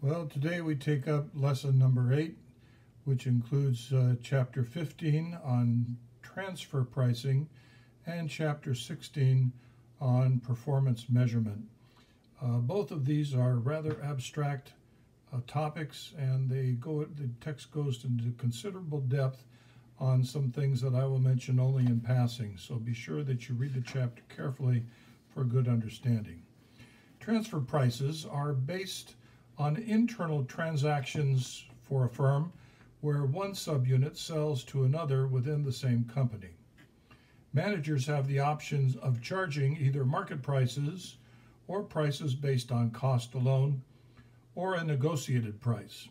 Well, today we take up lesson number 8, which includes chapter 15 on transfer pricing and chapter 16 on performance measurement. Both of these are rather abstract topics, and the text goes into considerable depth on some things that I will mention only in passing. So be sure that you read the chapter carefully for good understanding. Transfer prices are based on internal transactions for a firm where one subunit sells to another within the same company. Managers have the options of charging either market prices or prices based on cost alone, or a negotiated price.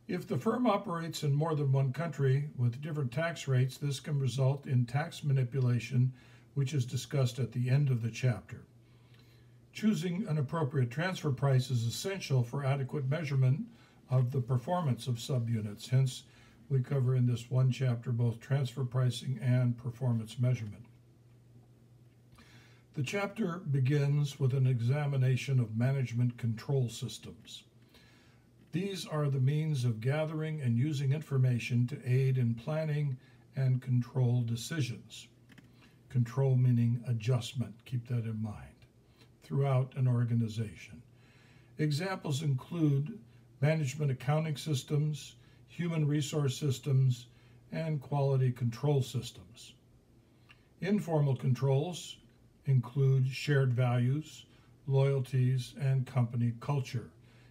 If the firm operates in more than one country with different tax rates, this can result in tax manipulation, which is discussed at the end of the chapter. Choosing an appropriate transfer price is essential for adequate measurement of the performance of subunits. Hence, we cover in this one chapter both transfer pricing and performance measurement. The chapter begins with an examination of management control systems. These are the means of gathering and using information to aid in planning and control decisions. Control meaning adjustment, keep that in mind, throughout an organization. Examples include management accounting systems, human resource systems, and quality control systems. Informal controls include shared values, loyalties, and company culture.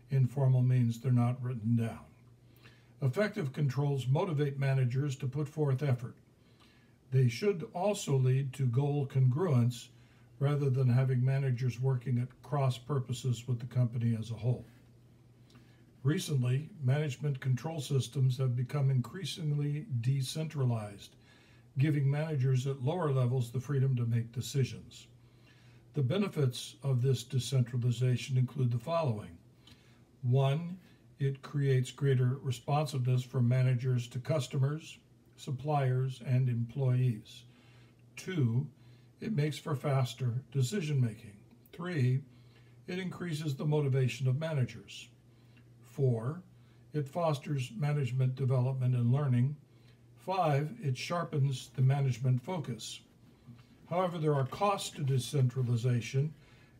Informal means they're not written down. Effective controls motivate managers to put forth effort. They should also lead to goal congruence rather than having managers working at cross purposes with the company as a whole. Recently, management control systems have become increasingly decentralized, giving managers at lower levels the freedom to make decisions. The benefits of this decentralization include the following. 1, it creates greater responsiveness from managers to customers, suppliers, and employees. 2, it makes for faster decision making. 3, it increases the motivation of managers. 4, it fosters management development and learning. 5, it sharpens the management focus. However, there are costs to decentralization,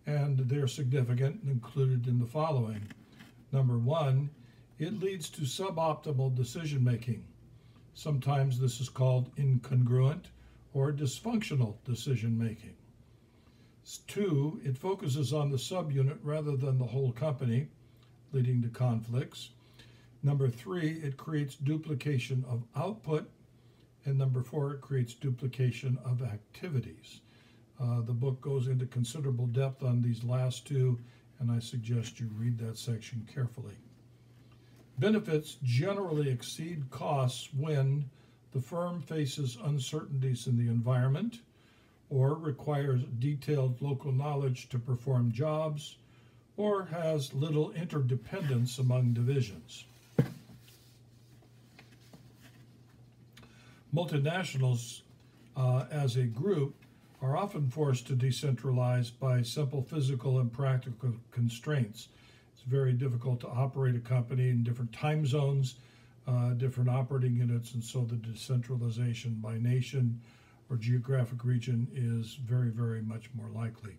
and they're significant and included in the following. Number 1, it leads to suboptimal decision making. Sometimes this is called incongruent or dysfunctional decision making. 2, it focuses on the subunit rather than the whole company, leading to conflicts. Number 3, it creates duplication of output. And number 4, it creates duplication of activities. The book goes into considerable depth on these last two, and I suggest you read that section carefully. Benefits generally exceed costs when the firm faces uncertainties in the environment or requires detailed local knowledge to perform jobs or has little interdependence among divisions. Multinationals, as a group, are often forced to decentralize by simple physical and practical constraints. It's very difficult to operate a company in different time zones, different operating units, and so the decentralization by nation or geographic region is very, very much more likely.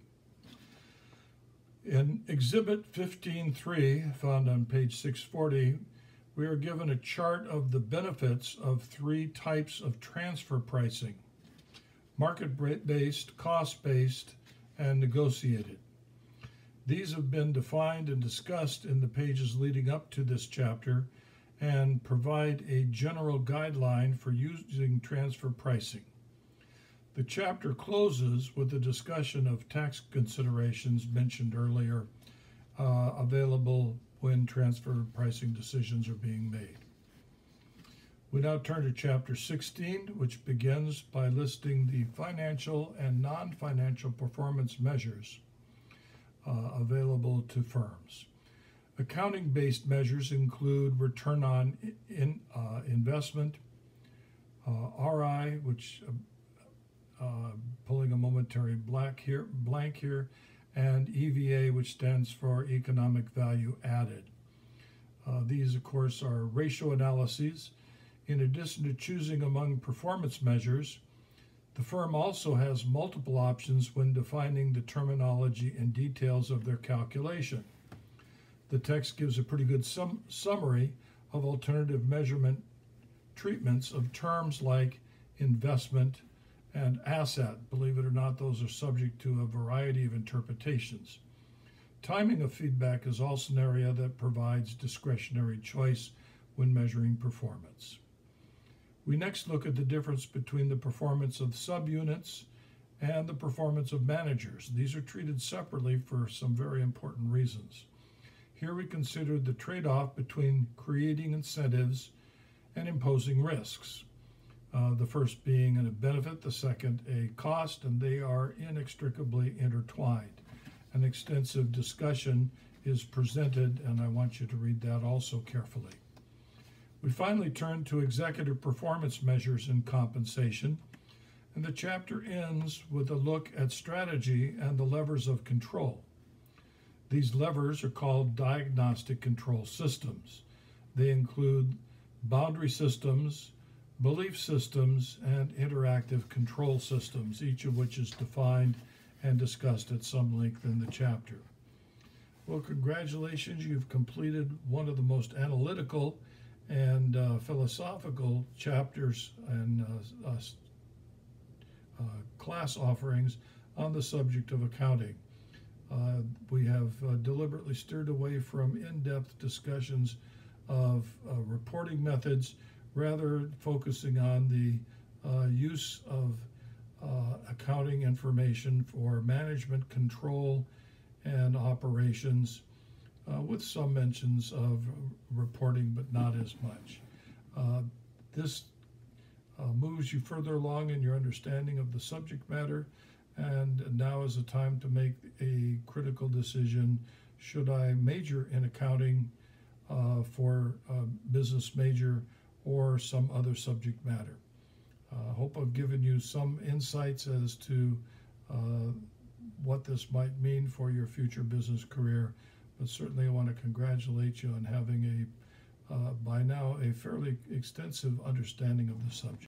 In Exhibit 15.3, found on page 640, we are given a chart of the benefits of 3 types of transfer pricing: market-based, cost-based, and negotiated. These have been defined and discussed in the pages leading up to this chapter and provide a general guideline for using transfer pricing. The chapter closes with a discussion of tax considerations mentioned earlier, available when transfer pricing decisions are being made. We now turn to chapter 16, which begins by listing the financial and non-financial performance measures available to firms. Accounting-based measures include return on investment, RI, which pulling a momentary blank here, and EVA, which stands for economic value added. These, of course, are ratio analyses. In addition to choosing among performance measures, the firm also has multiple options when defining the terminology and details of their calculation. The text gives a pretty good summary of alternative measurement treatments of terms like investment and asset. Believe it or not, those are subject to a variety of interpretations. Timing of feedback is also an area that provides discretionary choice when measuring performance. We next look at the difference between the performance of subunits and the performance of managers. These are treated separately for some very important reasons. Here we consider the trade-off between creating incentives and imposing risks. The first being a benefit, the second a cost, and they are inextricably intertwined. An extensive discussion is presented, and I want you to read that also carefully. We finally turn to executive performance measures and compensation, and the chapter ends with a look at strategy and the levers of control. These levers are called diagnostic control systems. They include boundary systems, belief systems, and interactive control systems, each of which is defined and discussed at some length in the chapter. Well, congratulations, you've completed one of the most analytical and philosophical chapters and class offerings on the subject of accounting. We have deliberately steered away from in-depth discussions of reporting methods, rather focusing on the use of accounting information for management control and operations, with some mentions of reporting, but not as much. This moves you further along in your understanding of the subject matter, and now is the time to make a critical decision. Should I major in accounting for a business major or some other subject matter? I hope I've given you some insights as to what this might mean for your future business career, but certainly I want to congratulate you on having by now a fairly extensive understanding of the subject.